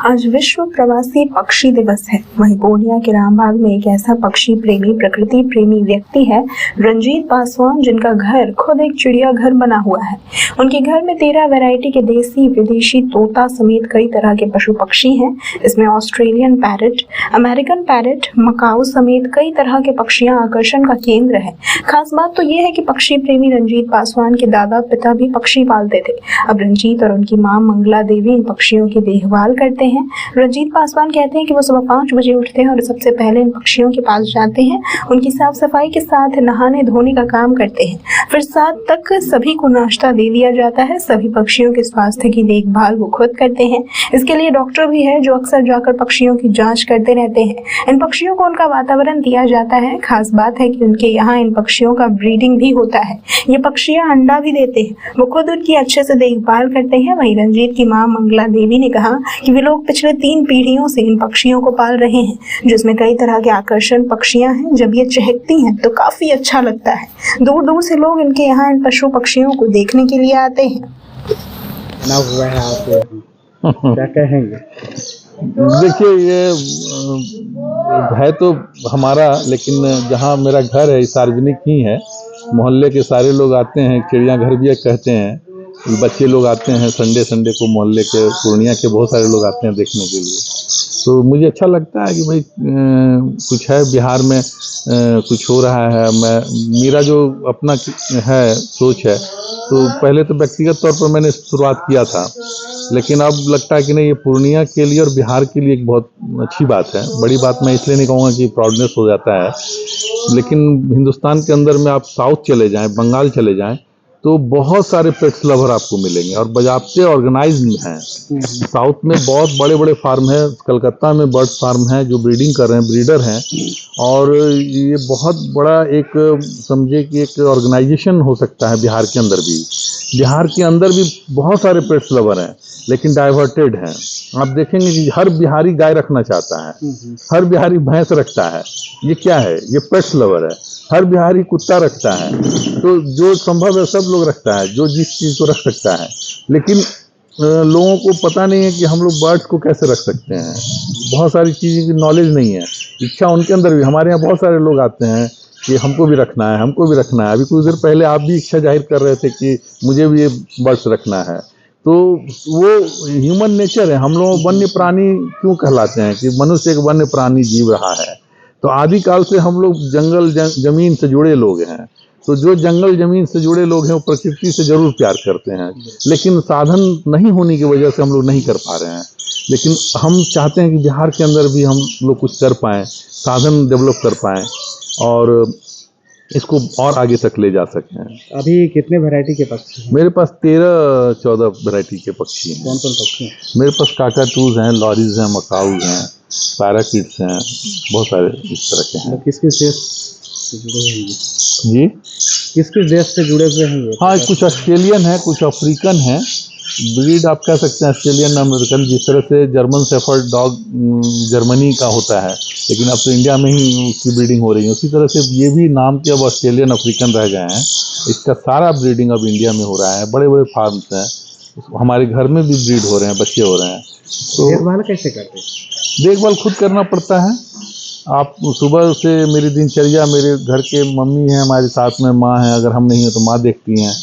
आज विश्व प्रवासी पक्षी दिवस है। वहीं पूर्णिया के रामबाग में एक ऐसा पक्षी प्रेमी, प्रकृति प्रेमी व्यक्ति है रंजीत पासवान, जिनका घर खुद एक चिड़ियाघर बना हुआ है। उनके घर में 13 वैरायटी के देसी, विदेशी तोता समेत कई तरह के पशु पक्षी हैं। इसमें Australian parrot, American parrot, Macau समेत कई तरह के पक्षियां आकर्षण का केंद्र है। खास बात तो ये है कि पक्षी प्रेमी रंजीत पासवान के दादा पिता भी पक्षी पालते थे। अब रंजीत और उनकी मां मंगला देवी इन पक्षियों की देखभाल करते हैं। रंजीत पासवान कहते हैं कि वो सुबह 5 बजे उठते हैं और सबसे पहले इन पक्षियों के पास जाते हैं। उनकी साफ सफाई के साथ नहाने धोने का काम करते हैं। फिर 7 तक सभी को नाश्ता दे दिया जाता है। सभी पक्षियों के स्वास्थ्य की देखभाल वो खुद करते हैं। इसके लिए डॉक्टर भी है जो अक्सर जाकर पक्षियों की जांच करते रहते हैं। इन पक्षियों को उनका वातावरण दिया जाता है। खास बात है कि उनके यहाँ इन पक्षियों का ब्रीडिंग भी होता है। ये पक्षियां अंडा भी देते हैं। वो खुद उनकी अच्छे से देखभाल करते हैं। वहीं रंजीत की मां मंगला देवी ने कहा कि वे लोग पिछले 3 पीढ़ियों से इन पक्षियों को पाल रहे हैं, जिसमें कई तरह के आकर्षण पक्षियां हैं। जब ये चहकती हैं तो काफी अच्छा लगता है। दूर दूर से लोग इनके यहाँ इन पशु पक्षियों को देखने के लिए आते हैं। ना हुआ है आप क्या कहेंगे? देखिए, ये है तो हमारा, लेकिन जहाँ मेरा घर है सार्वजनिक ही है। मोहल्ले के सारे लोग आते हैं। चिड़ियाघर भी कहते हैं। बच्चे लोग आते हैं संडे को। मोहल्ले के, पूर्णिया के बहुत सारे लोग आते हैं देखने के लिए। तो मुझे अच्छा लगता है कि भाई कुछ है बिहार में, कुछ हो रहा है। मेरा जो अपना है सोच है, तो पहले तो व्यक्तिगत तौर पर मैंने शुरुआत किया था, लेकिन अब लगता है कि नहीं, ये पूर्णिया के लिए और बिहार के लिए एक बहुत अच्छी बात है। बड़ी बात मैं इसलिए नहीं कहूँगा कि प्राउडनेस हो जाता है, लेकिन हिंदुस्तान के अंदर में आप साउथ चले जाएं, बंगाल चले जाएं, तो बहुत सारे पेट्स लवर आपको मिलेंगे और बजाते ऑर्गेनाइज्ड हैं। साउथ में बहुत बड़े बड़े फार्म हैं। कलकत्ता में बर्ड फार्म हैं जो ब्रीडिंग कर रहे हैं, ब्रीडर हैं। और ये बहुत बड़ा एक, समझे कि एक ऑर्गेनाइजेशन हो सकता है बिहार के अंदर भी। बिहार के अंदर भी बहुत सारे पेट्स लवर हैं, लेकिन डाइवर्टेड हैं। आप देखेंगे कि हर बिहारी गाय रखना चाहता है, हर बिहारी भैंस रखता है। ये क्या है? ये पेट्स लवर है। हर बिहारी कुत्ता रखता है। तो जो संभव है सब लोग रखता है, जो जिस चीज़ को रख सकता है। लेकिन लोगों को पता नहीं है कि हम लोग बर्ड्स को कैसे रख सकते हैं। बहुत सारी चीज़ें की नॉलेज नहीं है। इच्छा उनके अंदर भी। हमारे यहाँ बहुत सारे लोग आते हैं कि हमको भी रखना है, हमको भी रखना है। अभी कुछ देर पहले आप भी इच्छा जाहिर कर रहे थे कि मुझे भी ये बर्ड्स रखना है। तो वो ह्यूमन नेचर है। हम लोग वन्य प्राणी क्यों कहलाते हैं कि मनुष्य एक वन्य प्राणी जीव रहा है। तो आदिकाल से हम लोग जंगल जमीन से जुड़े लोग हैं। तो जो जंगल जमीन से जुड़े लोग हैं वो प्रकृति से जरूर प्यार करते हैं, लेकिन साधन नहीं होने की वजह से हम लोग नहीं कर पा रहे हैं। लेकिन हम चाहते हैं कि बिहार के अंदर भी हम लोग कुछ कर पाएँ, साधन डेवलप कर पाएँ और इसको और आगे तक ले जा सकें। अभी कितने वैरायटी के पक्षी हैं? मेरे पास 13-14 वैरायटी के पक्षी हैं। कौन कौन पक्षी हैं? मेरे पास काकाटूज हैं, लॉरीज हैं, मकाऊज हैं, पैराकिट्स हैं, बहुत सारे इस तरह के हैं। किस किस देश से जुड़े हैं जी? किस किस देश से जुड़े हुए हैं ये? हाँ, कुछ ऑस्ट्रेलियन है, कुछ अफ्रीकन है। ब्रीड आप कह सकते हैं ऑस्ट्रेलियन अमेरिकन। जिस तरह से जर्मन शेफर्ड डॉग जर्मनी का होता है, लेकिन अब तो इंडिया में ही उसकी ब्रीडिंग हो रही है, उसी तरह से ये भी नाम के अब ऑस्ट्रेलियन अफ्रीकन रह गए हैं। इसका सारा ब्रीडिंग अब इंडिया में हो रहा है। बड़े बड़े फार्म्स हैं, हमारे घर में भी ब्रीड हो रहे हैं, बच्चे हो रहे हैं। तो देखभाल कैसे करते हैं? देखभाल खुद करना पड़ता है। आप सुबह से, मेरी दिनचर्या, मेरे घर के मम्मी हैं हमारे साथ में, माँ हैं, अगर हम नहीं हैं तो माँ देखती हैं।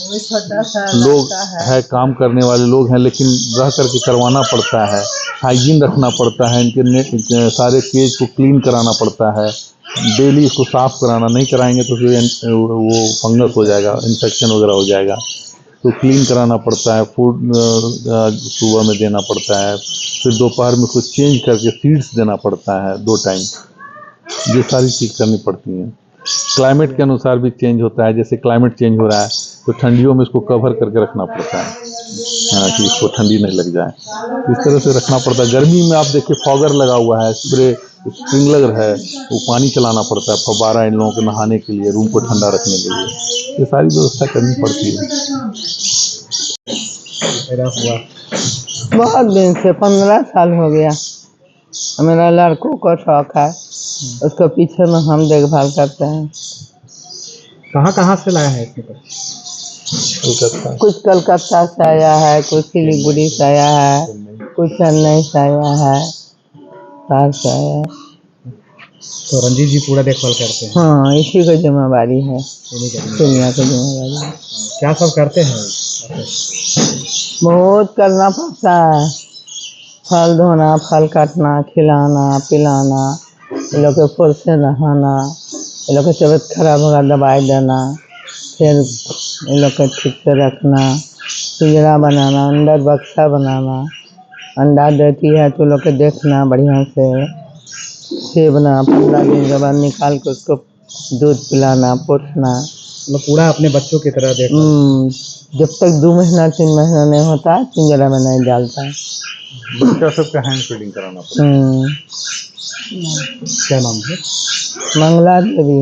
लोग है, काम करने वाले लोग हैं, लेकिन रह करके करवाना पड़ता है। हाइजीन रखना पड़ता है। इनके सारे केज को क्लीन कराना पड़ता है। डेली इसको साफ कराना, नहीं कराएंगे तो फिर वो फंगस हो जाएगा, इन्फेक्शन वगैरह हो जाएगा। तो क्लीन कराना पड़ता है। फूड सुबह में देना पड़ता है, फिर दोपहर में उसको चेंज करके सीड्स देना पड़ता है 2 टाइम। ये सारी चीज़ करनी पड़ती हैं। क्लाइमेट के अनुसार भी चेंज होता है। जैसे क्लाइमेट चेंज हो रहा है तो ठंडियों में इसको कवर करके रखना पड़ता है, कि इसको ठंडी नहीं लग जाए। इस तरह से रखना पड़ता है। गर्मी में आप देखिए फॉगर लगा हुआ है, स्प्रे स्प्रिंकलर है, वो पानी चलाना पड़ता है, फव्वारा इन लोगों को नहाने के लिए, रूम को ठंडा रखने के लिए। ये सारी व्यवस्था करनी पड़ती है। बहुत दिन से 15 साल हो गया। मेरा लड़कों को शौक है, उसको पीछे में हम देखभाल करते हैं। कहाँ से लाया है इसमें? कुछ कलकत्ता से आया है, कुछ सिलीगुड़ी से आया है, कुछ चेन्नई से आया है, बाहर से आया है। तो रंजीत जी पूरा देखभाल करते हैं? हाँ, इसी की जिम्मेवारी है, इन्हीं का जिम्मेदारी। दुनिया की जिम्मेवारी है। क्या सब करते हैं? बहुत करना पड़ता है, फल धोना, फल काटना, खिलाना पिलाना, ये लोग के फुल से नहाना, ये लोग की तबीयत खराब होगा दवाई देना, फिर ये लोग को ठीक से रखना, पिंजरा बनाना, अंदर बक्सा बनाना, अंडा देती है तो लोग के देखना बढ़िया से, सेवना, 15 दिन के बाद निकाल के उसको दूध पिलाना, पोसना। मतलब पूरा अपने बच्चों की तरह देखभाल। जब तक 2 महीना 3 महीना नहीं होता है पिंजरा में नहीं डालता है। बच्चा सबका हैंड फीडिंग कराना पड़ता है। हम्म, क्या नाम है? मंगला देवी।